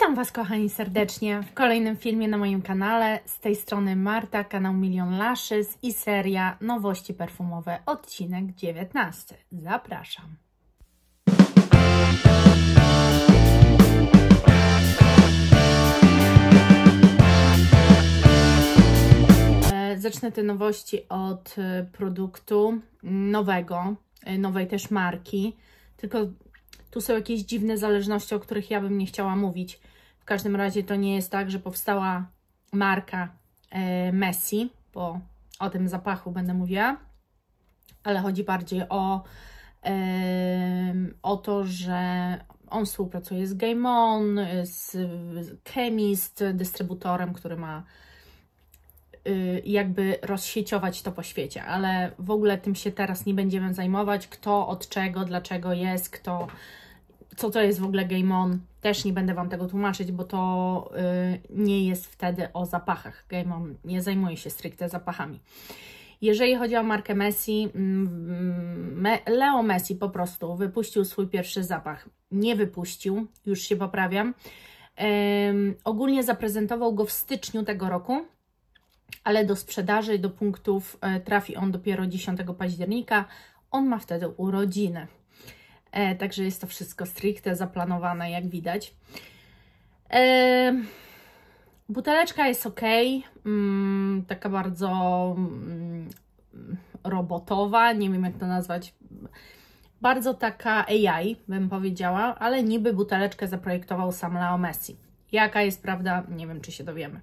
Witam Was, kochani, serdecznie w kolejnym filmie na moim kanale. Z tej strony Marta, kanał Milion Lashes i seria Nowości Perfumowe, odcinek 19. Zapraszam. Zacznę te nowości od produktu nowego, nowej też marki, tylko tu są jakieś dziwne zależności, o których ja bym nie chciała mówić. W każdym razie to nie jest tak, że powstała marka Messi, bo o tym zapachu będę mówiła, ale chodzi bardziej o to, że on współpracuje z Game On, z Chemist, dystrybutorem, który ma jakby rozsieciować to po świecie, ale w ogóle tym się teraz nie będziemy zajmować, kto od czego, dlaczego jest, co to jest w ogóle Game On. Też nie będę Wam tego tłumaczyć, bo to nie jest wtedy o zapachach. Game On nie zajmuje się stricte zapachami. Jeżeli chodzi o markę Messi, Leo Messi po prostu wypuścił swój pierwszy zapach. Nie wypuścił, już się poprawiam. Ogólnie zaprezentował go w styczniu tego roku, ale do sprzedaży i do punktów trafi on dopiero 10 października. On ma wtedy urodziny. Także jest to wszystko stricte zaplanowane, jak widać. Buteleczka jest ok, taka bardzo robotowa, nie wiem jak to nazwać, bardzo taka AI bym powiedziała, ale niby buteleczkę zaprojektował sam Leo Messi. Jaka jest prawda? Nie wiem, czy się dowiemy.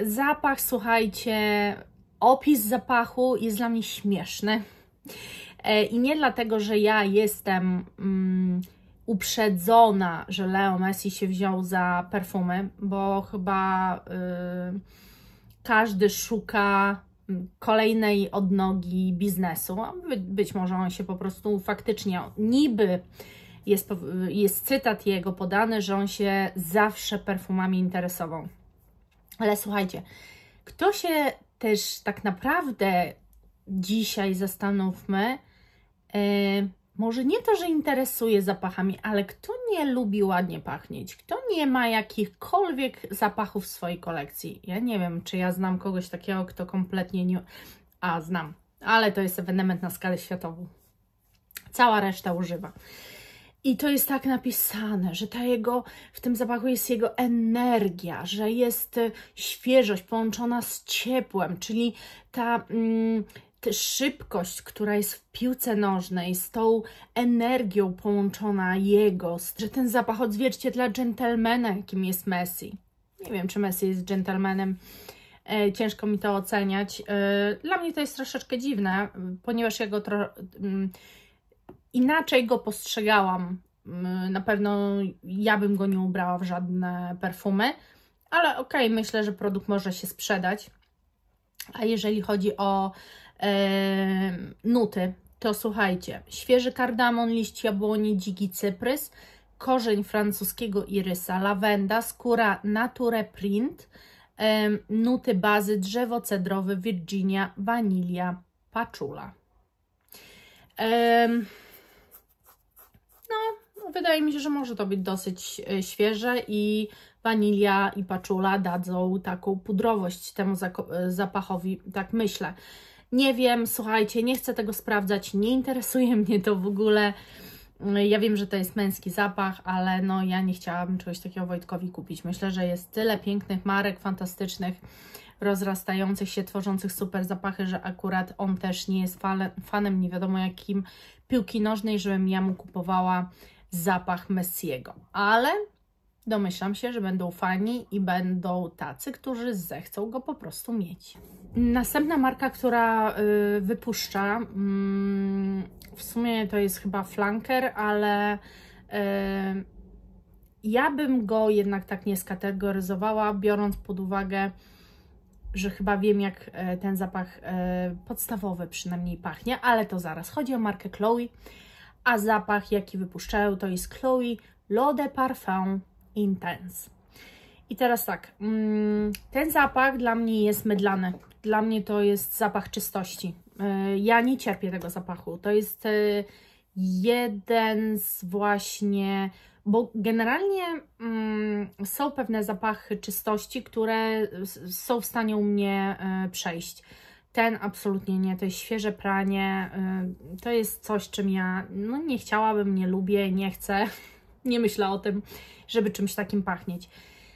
Zapach, słuchajcie, opis zapachu jest dla mnie śmieszny. I nie dlatego, że ja jestem uprzedzona, że Leo Messi się wziął za perfumy, bo chyba każdy szuka kolejnej odnogi biznesu. Być może on się po prostu faktycznie, niby jest cytat jego podany, że on się zawsze perfumami interesował. Ale słuchajcie, kto się też tak naprawdę dzisiaj zastanówmy, może nie to, że interesuje zapachami, ale kto nie lubi ładnie pachnieć, kto nie ma jakichkolwiek zapachów w swojej kolekcji. Ja nie wiem, czy ja znam kogoś takiego, kto kompletnie nie... znam, ale to jest ewenement na skalę światową. Cała reszta używa. I to jest tak napisane, że w tym zapachu jest jego energia, że jest świeżość połączona z ciepłem, czyli ta szybkość, która jest w piłce nożnej, z tą energią połączona jego, że ten zapach odzwierciedla dżentelmena, jakim jest Messi. Nie wiem, czy Messi jest dżentelmenem, ciężko mi to oceniać. Dla mnie to jest troszeczkę dziwne, ponieważ ja go inaczej go postrzegałam. Na pewno ja bym go nie ubrała w żadne perfumy, ale okej, myślę, że produkt może się sprzedać. A jeżeli chodzi o nuty, to słuchajcie, świeży kardamon, liść jabłoni, dziki cyprys, korzeń francuskiego irysa, lawenda, skóra Nature Print, nuty bazy drzewo cedrowe, Virginia, wanilia, patchoula. Wydaje mi się, że może to być dosyć świeże i wanilia i patchoula dadzą taką pudrowość temu zapachowi, tak myślę. Nie wiem, słuchajcie, nie chcę tego sprawdzać, nie interesuje mnie to w ogóle. Ja wiem, że to jest męski zapach, ale no ja nie chciałabym czegoś takiego Wojtkowi kupić. Myślę, że jest tyle pięknych marek, fantastycznych, rozrastających się, tworzących super zapachy, że akurat on też nie jest fanem nie wiadomo jakim piłki nożnej, żebym ja mu kupowała zapach Messiego. Ale domyślam się, że będą fani i będą tacy, którzy zechcą go po prostu mieć. Następna marka, która wypuszcza, w sumie to jest chyba Flanker, ale ja bym go jednak tak nie skategoryzowała, biorąc pod uwagę, że chyba wiem, jak ten zapach podstawowy przynajmniej pachnie, ale to zaraz. Chodzi o markę Chloe, a zapach, jaki wypuszczają, to jest Chloe L'Eau de Parfum Intense. I teraz tak, ten zapach dla mnie jest mydlany. Dla mnie to jest zapach czystości. Ja nie cierpię tego zapachu. To jest jeden z właśnie, bo generalnie są pewne zapachy czystości, które są w stanie u mnie przejść. Ten absolutnie nie, to jest świeże pranie, to jest coś, czym ja no, nie chciałabym, nie lubię, nie chcę, nie myślę o tym, żeby czymś takim pachnieć.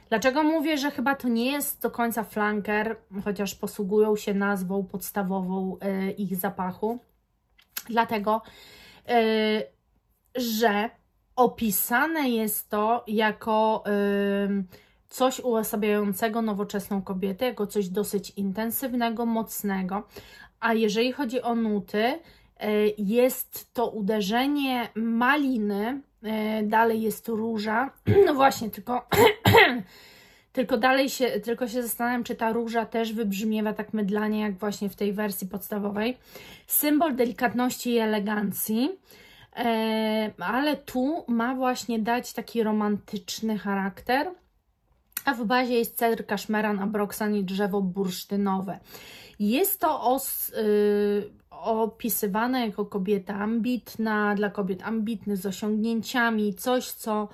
Dlaczego mówię, że chyba to nie jest do końca flanker, chociaż posługują się nazwą podstawową ich zapachu? Dlatego, że opisane jest to jako coś uosabiającego nowoczesną kobietę, jako coś dosyć intensywnego, mocnego. A jeżeli chodzi o nuty, jest to uderzenie maliny, dalej jest róża, no właśnie, tylko się zastanawiam, czy ta róża też wybrzmiewa tak mydlanie, jak właśnie w tej wersji podstawowej. Symbol delikatności i elegancji, ale tu ma właśnie dać taki romantyczny charakter, a w bazie jest cedr, kaszmeran, abroksan i drzewo bursztynowe. Jest to opisywane jako kobieta ambitna, dla kobiet ambitnych, z osiągnięciami, coś, co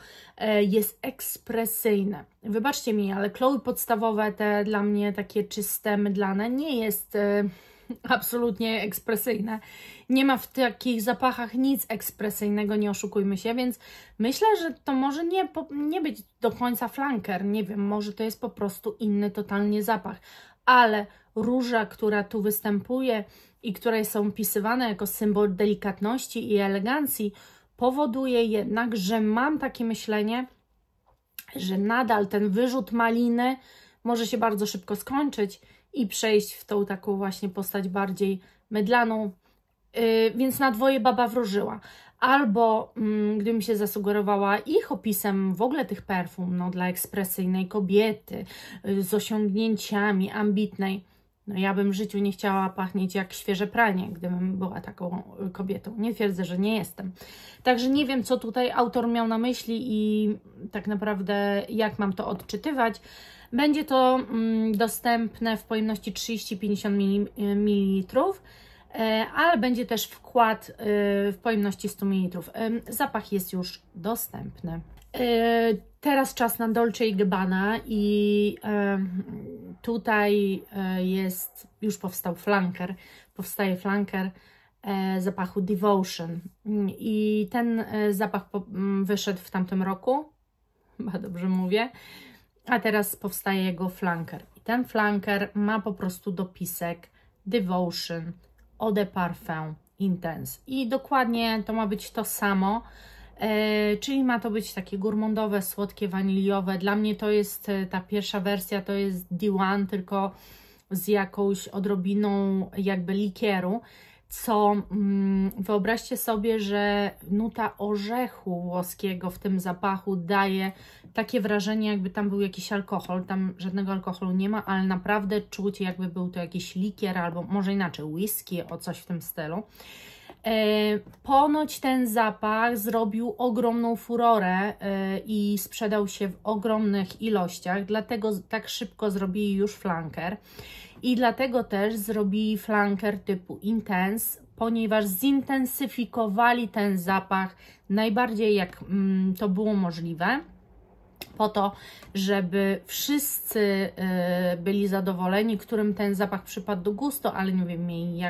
jest ekspresyjne. Wybaczcie mi, ale Chloe podstawowe, te dla mnie takie czyste, mydlane, nie jest absolutnie ekspresyjne. Nie ma w takich zapachach nic ekspresyjnego, nie oszukujmy się, więc myślę, że to może nie być do końca flanker, nie wiem, może to jest po prostu inny totalnie zapach, ale róża, która tu występuje i które są opisywane jako symbol delikatności i elegancji, powoduje jednak, że mam takie myślenie, że nadal ten wyrzut maliny może się bardzo szybko skończyć i przejść w tą taką właśnie postać bardziej mydlaną, więc na dwoje baba wróżyła. Albo gdybym się zasugerowała ich opisem w ogóle tych perfum, no dla ekspresyjnej kobiety, z osiągnięciami, ambitnej, no ja bym w życiu nie chciała pachnieć jak świeże pranie, gdybym była taką kobietą. Nie twierdzę, że nie jestem. Także nie wiem, co tutaj autor miał na myśli i tak naprawdę jak mam to odczytywać. Będzie to dostępne w pojemności 30-50 ml, ale będzie też wkład w pojemności 100 ml. Zapach jest już dostępny. Teraz czas na Dolce & Gabbana i tutaj już powstaje flanker zapachu Devotion i ten zapach wyszedł w tamtym roku, chyba dobrze mówię, a teraz powstaje jego flanker. I ten flanker ma po prostu dopisek Devotion Eau de Parfum Intense. I dokładnie to ma być to samo, czyli ma to być takie gourmandowe, słodkie, waniliowe. Dla mnie to jest ta pierwsza wersja, to jest D1, tylko z jakąś odrobiną jakby likieru, co wyobraźcie sobie, że nuta orzechu włoskiego w tym zapachu daje takie wrażenie, jakby tam był jakiś alkohol. Tam żadnego alkoholu nie ma, ale naprawdę czuć, jakby był to jakiś likier, albo może inaczej whisky, o coś w tym stylu. Ponoć ten zapach zrobił ogromną furorę i sprzedał się w ogromnych ilościach, dlatego tak szybko zrobili już flanker. I dlatego też zrobili flanker typu Intense, ponieważ zintensyfikowali ten zapach najbardziej jak to było możliwe, po to, żeby wszyscy byli zadowoleni, którym ten zapach przypadł do gustu, ale nie wiem, mieli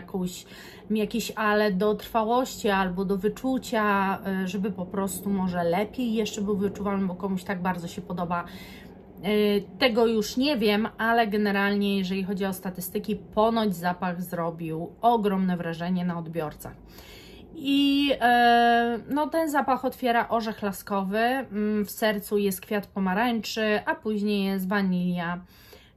jakieś ale do trwałości albo do wyczucia, żeby po prostu może lepiej jeszcze był wyczuwalny, bo komuś tak bardzo się podoba. Tego już nie wiem, ale generalnie jeżeli chodzi o statystyki, ponoć zapach zrobił ogromne wrażenie na odbiorcach. I no, ten zapach otwiera orzech laskowy, w sercu jest kwiat pomarańczy, a później jest wanilia,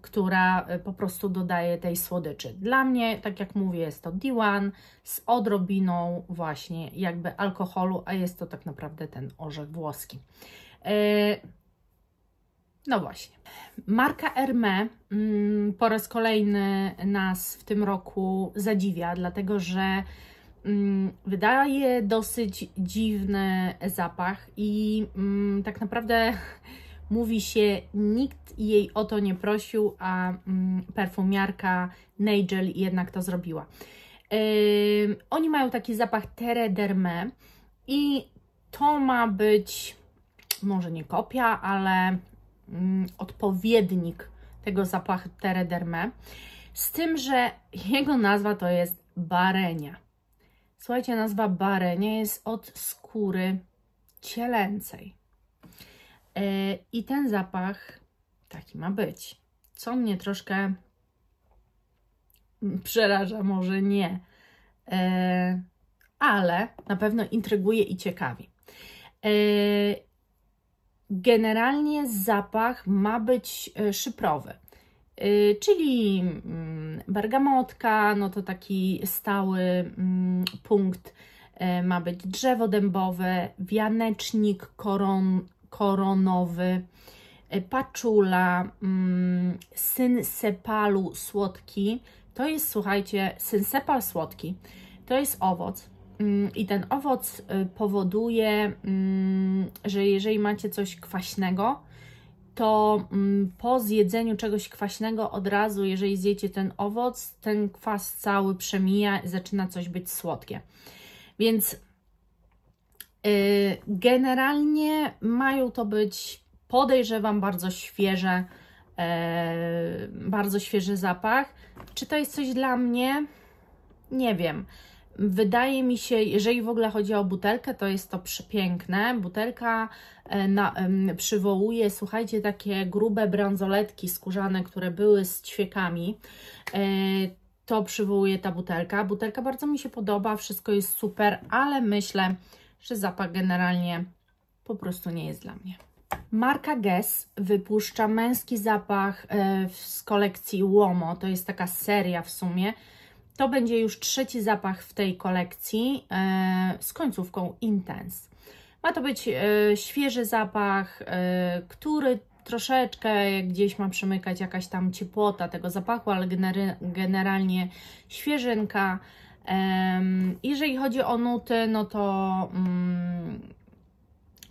która po prostu dodaje tej słodyczy. Dla mnie, tak jak mówię, jest to D1 z odrobiną właśnie jakby alkoholu, a jest to tak naprawdę ten orzech włoski. No właśnie. Marka Hermès po raz kolejny nas w tym roku zadziwia, dlatego że wydaje dosyć dziwny zapach i tak naprawdę mówi się, nikt jej o to nie prosił, a perfumiarka Nigel jednak to zrobiła. Oni mają taki zapach Terre d'Hermès I to ma być może nie kopia, ale odpowiednik tego zapachu Terre d'Hermès, z tym, że jego nazwa to jest barenia. Słuchajcie, nazwa barenia jest od skóry cielęcej. I ten zapach taki ma być. Co mnie troszkę przeraża, może nie, ale na pewno intryguje i ciekawi. Generalnie zapach ma być szyprowy, czyli bergamotka, no to taki stały punkt, ma być drzewo dębowe, wianecznik koronowy, paczula, synsepalu słodki. To jest, słuchajcie, synsepal słodki, to jest owoc. I ten owoc powoduje, że jeżeli macie coś kwaśnego, to po zjedzeniu czegoś kwaśnego od razu, jeżeli zjecie ten owoc, ten kwas cały przemija i zaczyna coś być słodkie. Więc generalnie mają to być, podejrzewam, bardzo świeży zapach. Czy to jest coś dla mnie? Nie wiem. Wydaje mi się, jeżeli w ogóle chodzi o butelkę, to jest to przepiękne. Butelka przywołuje, słuchajcie, takie grube bransoletki skórzane, które były z ćwiekami. To przywołuje ta butelka. Butelka bardzo mi się podoba, wszystko jest super, ale myślę, że zapach generalnie po prostu nie jest dla mnie. Marka Guess wypuszcza męski zapach z kolekcji Uomo. To jest taka seria w sumie. To będzie już trzeci zapach w tej kolekcji z końcówką Intense. Ma to być świeży zapach, który troszeczkę gdzieś ma przemykać jakaś tam ciepłota tego zapachu, ale generalnie świeżynka. Jeżeli chodzi o nuty, no to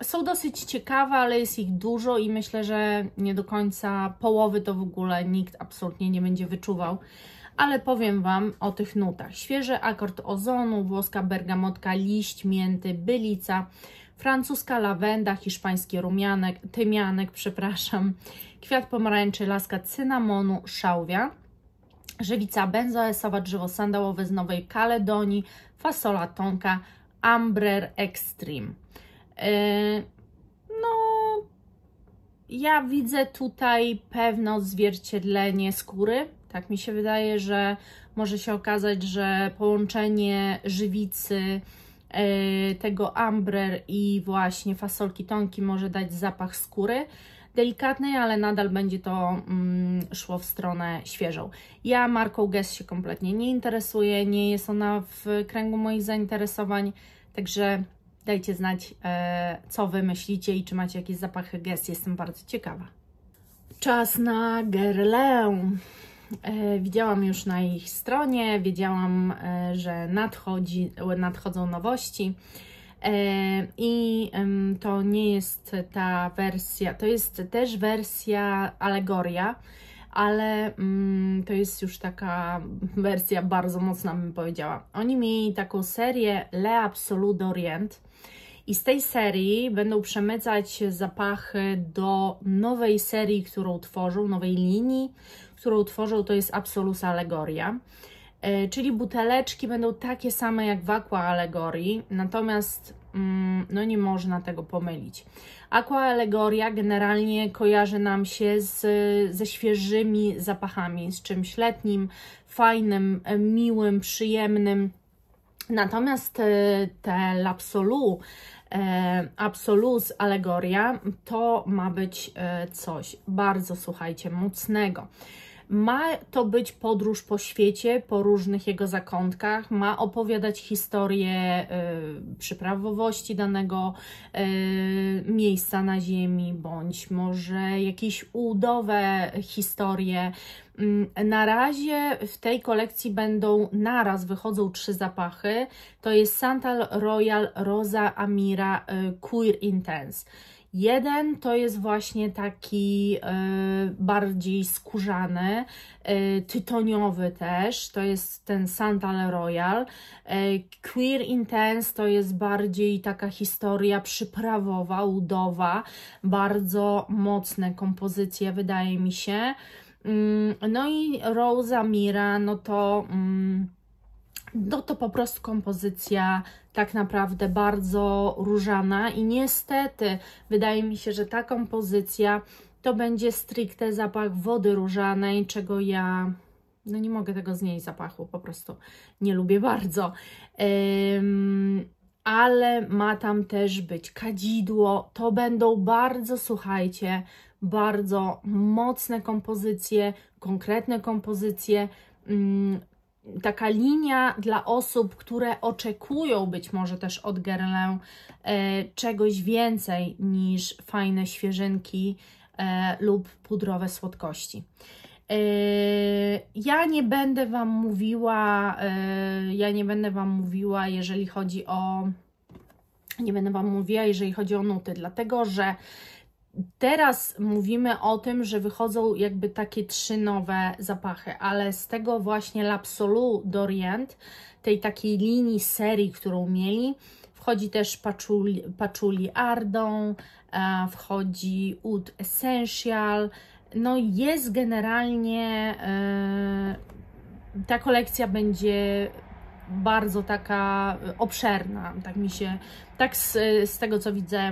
są dosyć ciekawe, ale jest ich dużo i myślę, że nie do końca połowy to w ogóle nikt absolutnie nie będzie wyczuwał. Ale powiem Wam o tych nutach. Świeży akord ozonu, włoska bergamotka, liść mięty, bylica, francuska lawenda, hiszpański tymianek, kwiat pomarańczy, laska cynamonu, szałwia, żywica benzoesowa, drzewo sandałowe z Nowej Kaledonii, fasola tonka, Ambrer Extreme. No, ja widzę tutaj pewne odzwierciedlenie skóry. Tak mi się wydaje, że może się okazać, że połączenie żywicy, tego Ambrer i właśnie fasolki tonki może dać zapach skóry delikatnej, ale nadal będzie to szło w stronę świeżą. Ja marką Guess się kompletnie nie interesuję, nie jest ona w kręgu moich zainteresowań, także dajcie znać, co Wy myślicie i czy macie jakieś zapachy Guess, jestem bardzo ciekawa. Czas na Guerlain. Widziałam już na ich stronie, wiedziałam, że nadchodzą nowości i to nie jest ta wersja, to jest też wersja Allegoria, ale to jest już taka wersja bardzo mocna, bym powiedziała. Oni mieli taką serię Le Absolu d'Orient i z tej serii będą przemycać zapachy do nowej serii, którą tworzą, nowej linii, którą tworzą, to jest Absolus Allegoria, czyli buteleczki będą takie same jak w Aqua Allegorii, natomiast no nie można tego pomylić. Aqua Allegoria generalnie kojarzy nam się ze świeżymi zapachami, z czymś letnim, fajnym, miłym, przyjemnym. Natomiast te L'Absolu, Absolus Allegoria to ma być coś bardzo, słuchajcie, mocnego. Ma to być podróż po świecie, po różnych jego zakątkach, ma opowiadać historię przyprawowości danego miejsca na ziemi, bądź może jakieś udowe historie. Na razie w tej kolekcji wychodzą 3 zapachy, to jest Santal Royal, Rosa Amira, Cuir Intense. Jeden to jest właśnie taki bardziej skórzany, tytoniowy też, to jest ten Santal Royal. Queer Intense to jest bardziej taka historia przyprawowa, udowa, bardzo mocne kompozycje, wydaje mi się. No i Rosa Mira, no to po prostu kompozycja tak naprawdę bardzo różana i niestety wydaje mi się, że ta kompozycja to będzie stricte zapach wody różanej, czego ja no nie mogę tego znieść zapachu, po prostu nie lubię bardzo. Ale ma tam też być kadzidło, to będą bardzo, słuchajcie, bardzo mocne kompozycje, konkretne kompozycje, taka linia dla osób, które oczekują być może też od Guerlain czegoś więcej niż fajne świeżynki lub pudrowe słodkości. Ja nie będę Wam mówiła, jeżeli chodzi o nuty, dlatego że teraz mówimy o tym, że wychodzą jakby takie 3 nowe zapachy, ale z tego właśnie L'Absolu d'Orient, tej takiej linii serii, którą mieli, wchodzi też Patchouli Ardent, wchodzi Oud Essential, no jest generalnie, ta kolekcja będzie bardzo taka obszerna, tak z tego co widzę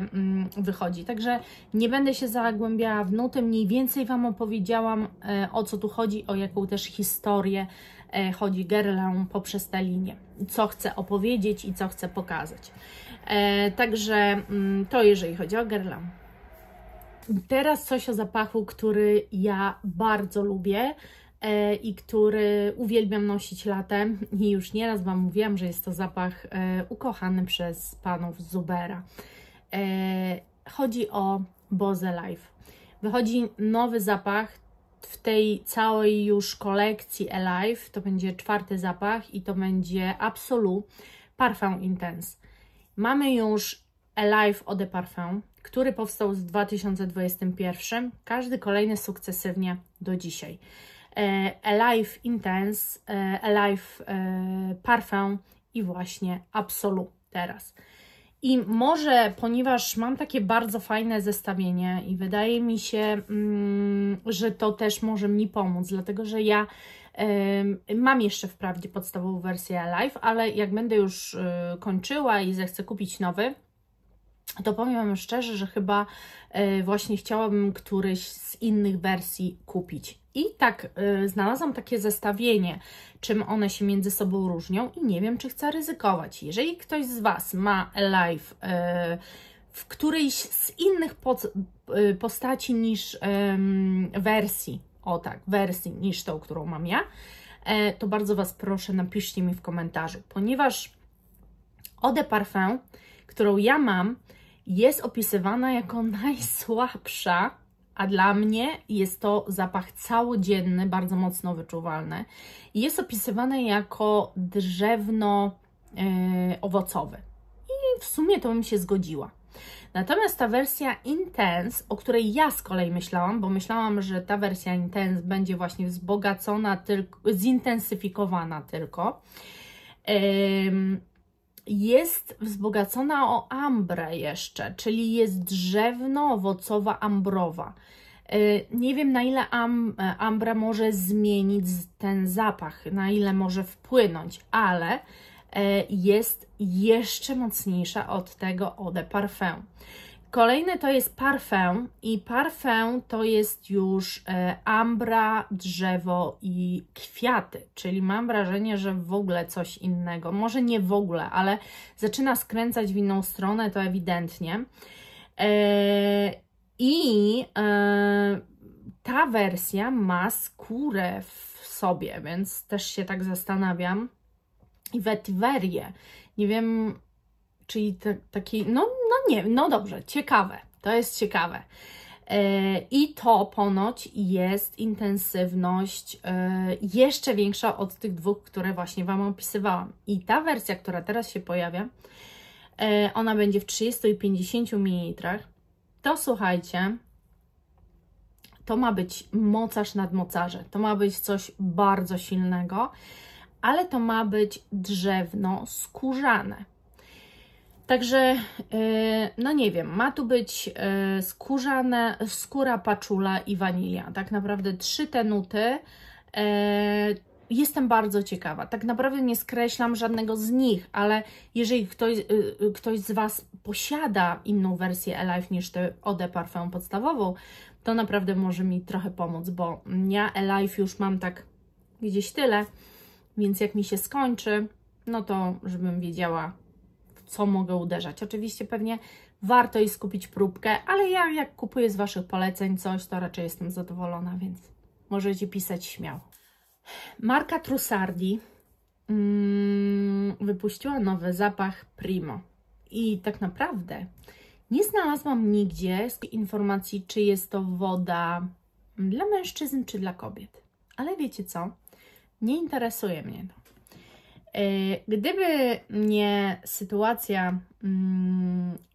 wychodzi. Także nie będę się zagłębiała w nuty, mniej więcej Wam opowiedziałam o co tu chodzi, o jaką też historię chodzi Guerlain poprzez tę linię, co chcę opowiedzieć i co chcę pokazać. Także to jeżeli chodzi o Guerlain. Teraz coś o zapachu, który ja bardzo lubię i który uwielbiam nosić latem i już nieraz Wam mówiłam, że jest to zapach ukochany przez panów z Zubera. Chodzi o Bose Alive. Wychodzi nowy zapach w tej całej już kolekcji Alive, to będzie 4. zapach i to będzie Absolu Parfum Intense. Mamy już Alive Eau de Parfum, który powstał w 2021, każdy kolejny sukcesywnie do dzisiaj. Alive Intense, Alive Parfum i właśnie Absolu teraz. I może, ponieważ mam takie bardzo fajne zestawienie i wydaje mi się, że to też może mi pomóc, dlatego że ja mam jeszcze wprawdzie podstawową wersję Alive, ale jak będę już kończyła i zechcę kupić nowy, to powiem Wam szczerze, że chyba właśnie chciałabym któryś z innych wersji kupić. I tak znalazłam takie zestawienie, czym one się między sobą różnią i nie wiem, czy chcę ryzykować. Jeżeli ktoś z Was ma Alive w którejś z innych postaci niż wersji, wersji niż tą, którą mam ja, to bardzo Was proszę, napiszcie mi w komentarzu, ponieważ Eau de Parfum, którą ja mam, jest opisywana jako najsłabsza, a dla mnie jest to zapach całodzienny, bardzo mocno wyczuwalny. Jest opisywana jako drzewno-owocowy. I w sumie to bym się zgodziła. Natomiast ta wersja Intense, o której ja z kolei myślałam, bo myślałam, że ta wersja Intense będzie właśnie wzbogacona, zintensyfikowana tylko, jest wzbogacona o ambrę jeszcze, czyli jest drzewno-owocowa ambrowa. Nie wiem, na ile ambra może zmienić ten zapach, na ile może wpłynąć, ale jest jeszcze mocniejsza od tego Eau de Parfum. Kolejny to jest Parfum i Parfum to jest już ambra, drzewo i kwiaty, czyli mam wrażenie, że w ogóle coś innego, może nie w ogóle, ale zaczyna skręcać w inną stronę, to ewidentnie. Ta wersja ma skórę w sobie, więc też się tak zastanawiam. I wetiverię, nie wiem, czyli taki, no dobrze, ciekawe, to jest ciekawe. I to ponoć jest intensywność jeszcze większa od tych dwóch, które właśnie Wam opisywałam. I ta wersja, która teraz się pojawia, ona będzie w 30 i 50 ml to słuchajcie, to ma być mocarz nad mocarze, to ma być coś bardzo silnego, ale to ma być drzewno skórzane. Także, no nie wiem, ma tu być skóra, paczula i wanilia. Tak naprawdę 3 te nuty. Jestem bardzo ciekawa. Tak naprawdę nie skreślam żadnego z nich, ale jeżeli ktoś z Was posiada inną wersję Alive niż tę Eau de Parfum podstawową, to naprawdę może mi trochę pomóc, bo ja Alive już mam tak gdzieś tyle, więc jak mi się skończy, no to żebym wiedziała, w co mogę uderzać. Oczywiście pewnie warto jest kupić próbkę, ale ja jak kupuję z Waszych poleceń coś, to raczej jestem zadowolona, więc możecie pisać śmiało. Marka Trussardi wypuściła nowy zapach Primo i tak naprawdę nie znalazłam nigdzie informacji, czy jest to woda dla mężczyzn, czy dla kobiet. Ale wiecie co? Nie interesuje mnie to. Gdyby nie sytuacja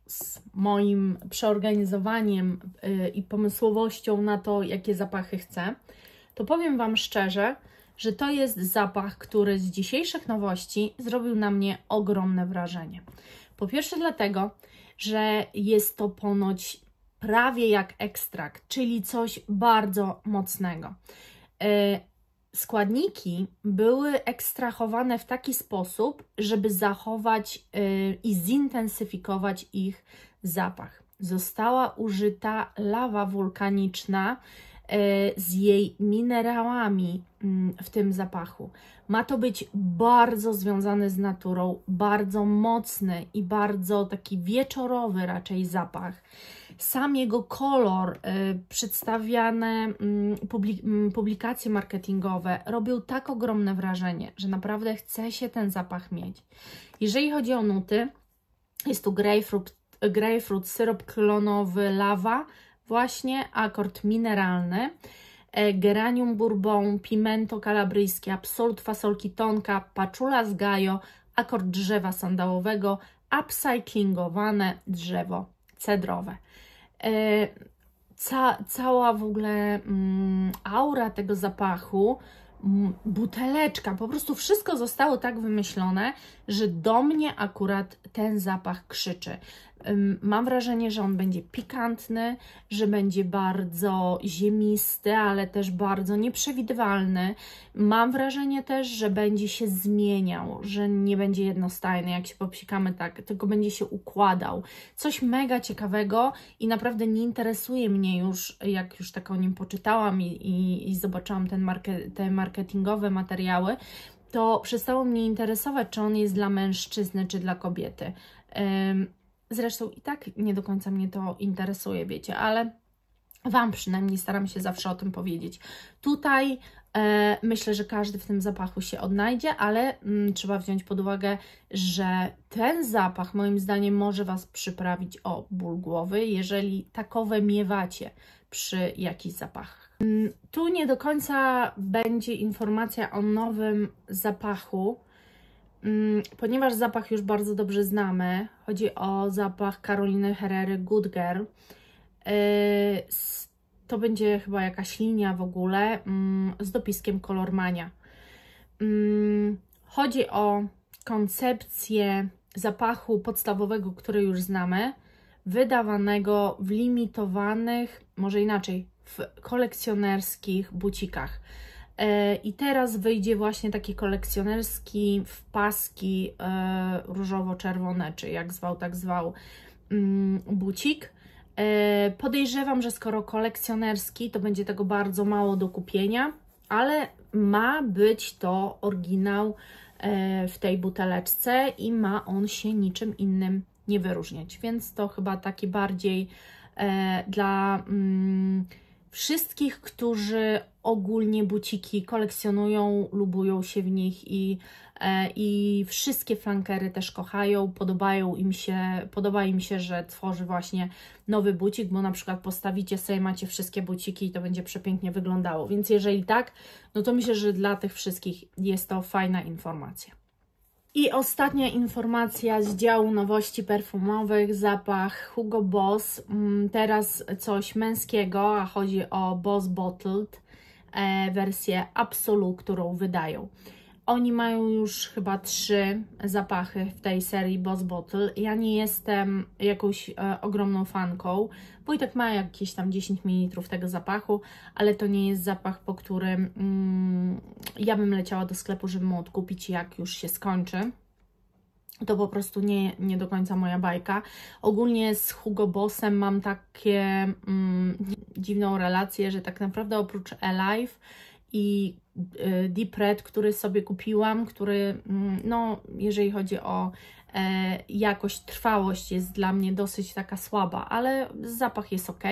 z moim przeorganizowaniem i pomysłowością na to, jakie zapachy chcę, to powiem Wam szczerze, że to jest zapach, który z dzisiejszych nowości zrobił na mnie ogromne wrażenie. Po pierwsze dlatego, że jest to ponoć prawie jak ekstrakt, czyli coś bardzo mocnego. Składniki były ekstrahowane w taki sposób, żeby zachować i zintensyfikować ich zapach. Została użyta lawa wulkaniczna z jej minerałami w tym zapachu. Ma to być bardzo związany z naturą, bardzo mocny i bardzo taki wieczorowy raczej zapach. Sam jego kolor, przedstawiane publikacje marketingowe robią tak ogromne wrażenie, że naprawdę chce się ten zapach mieć. Jeżeli chodzi o nuty, jest tu grapefruit, syrop klonowy, lawa, właśnie akord mineralny, geranium bourbon, pimento kalabryjskie, absolut fasolki tonka, paczula z gajo, akord drzewa sandałowego, upcyclingowane drzewo cedrowe. Cała w ogóle aura tego zapachu, buteleczka, po prostu wszystko zostało tak wymyślone, że do mnie akurat ten zapach krzyczy. Mam wrażenie, że on będzie pikantny, że będzie bardzo ziemisty, ale też bardzo nieprzewidywalny. Mam wrażenie też, że będzie się zmieniał, że nie będzie jednostajny, jak się popsikamy tak, tylko będzie się układał. Coś mega ciekawego i naprawdę nie interesuje mnie już, jak już tak o nim poczytałam i zobaczyłam te marketingowe materiały, to przestało mnie interesować, czy on jest dla mężczyzny, czy dla kobiety. Zresztą i tak nie do końca mnie to interesuje, wiecie, ale Wam przynajmniej staram się zawsze o tym powiedzieć. Tutaj myślę, że każdy w tym zapachu się odnajdzie, ale trzeba wziąć pod uwagę, że ten zapach moim zdaniem może Was przyprawić o ból głowy, jeżeli takowe miewacie przy jakichś zapachach. Tu nie do końca będzie informacja o nowym zapachu, ponieważ zapach już bardzo dobrze znamy. Chodzi o zapach Caroliny Herrera Good Girl. To będzie chyba jakaś linia w ogóle z dopiskiem Colormania. Chodzi o koncepcję zapachu podstawowego, który już znamy, wydawanego w limitowanych, może inaczej, w kolekcjonerskich bucikach. I teraz wyjdzie właśnie taki kolekcjonerski w paski różowo-czerwone, czy jak zwał, tak zwał, bucik. Podejrzewam, że skoro kolekcjonerski, to będzie tego bardzo mało do kupienia, ale ma być to oryginał w tej buteleczce i ma on się niczym innym nie wyróżniać, więc to chyba taki bardziej dla wszystkich, którzy ogólnie buciki kolekcjonują, lubują się w nich i wszystkie flankery też kochają, podoba im się, że tworzy właśnie nowy bucik, bo na przykład postawicie sobie, macie wszystkie buciki i to będzie przepięknie wyglądało, więc jeżeli tak, no to myślę, że dla tych wszystkich jest to fajna informacja. I ostatnia informacja z działu nowości perfumowych, zapach Hugo Boss. Teraz coś męskiego, a chodzi o Boss Bottled, wersję Absolu, którą wydają. Oni mają już chyba 3 zapachy w tej serii Boss Bottle. Ja nie jestem jakąś ogromną fanką, bo i tak ma jakieś tam 10 ml tego zapachu, ale to nie jest zapach, po którym ja bym leciała do sklepu, żeby mu odkupić, jak już się skończy. To po prostu nie do końca moja bajka. Ogólnie z Hugo Bossem mam takie dziwną relację, że tak naprawdę oprócz Alive i Deep Red, który sobie kupiłam, który, no, jeżeli chodzi o jakość, trwałość jest dla mnie dosyć taka słaba, ale zapach jest ok,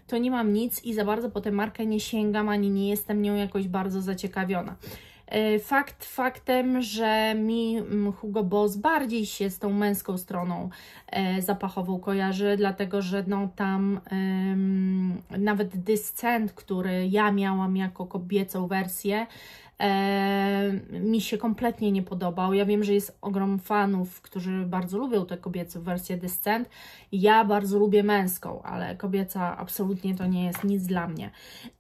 to nie mam nic i za bardzo po tę markę nie sięgam, ani nie jestem nią jakoś bardzo zaciekawiona. Fakt faktem, że mi Hugo Boss bardziej się z tą męską stroną zapachową kojarzy, dlatego że no tam nawet Descent, który ja miałam jako kobiecą wersję, mi się kompletnie nie podobał. Ja wiem, że jest ogrom fanów, którzy bardzo lubią tę kobiecą wersję Descent. Ja bardzo lubię męską, ale kobieca absolutnie to nie jest nic dla mnie.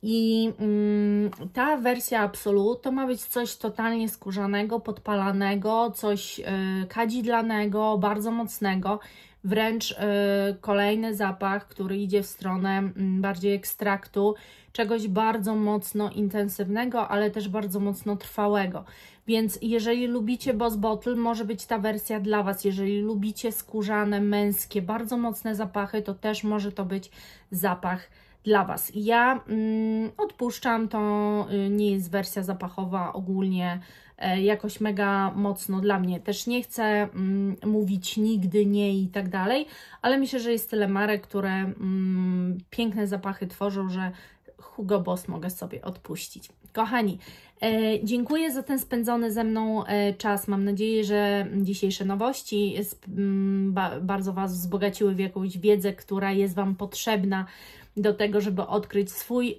I ta wersja Absolut to ma być coś totalnie skórzanego, podpalanego, coś kadzidlanego, bardzo mocnego. Wręcz kolejny zapach, który idzie w stronę bardziej ekstraktu, czegoś bardzo mocno intensywnego, ale też bardzo mocno trwałego. Więc jeżeli lubicie Boss Bottle, może być ta wersja dla Was. Jeżeli lubicie skórzane, męskie, bardzo mocne zapachy, to też może to być zapach dla Was. Ja odpuszczam, to nie jest wersja zapachowa ogólnie jakoś mega mocno dla mnie. Też nie chcę mówić nigdy nie i tak dalej, ale myślę, że jest tyle marek, które piękne zapachy tworzą, że Hugo Boss mogę sobie odpuścić. Kochani, dziękuję za ten spędzony ze mną czas. Mam nadzieję, że dzisiejsze nowości bardzo Was wzbogaciły w jakąś wiedzę, która jest Wam potrzebna do tego, żeby odkryć swój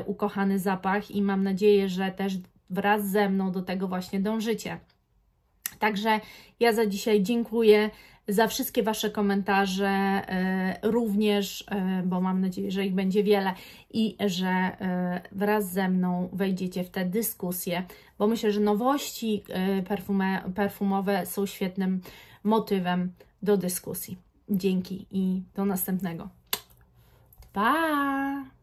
ukochany zapach i mam nadzieję, że też wraz ze mną do tego właśnie dążycie. Także ja za dzisiaj dziękuję za wszystkie Wasze komentarze, również, bo mam nadzieję, że ich będzie wiele i że wraz ze mną wejdziecie w tę dyskusję, bo myślę, że nowości perfumowe są świetnym motywem do dyskusji. Dzięki i do następnego. Pa!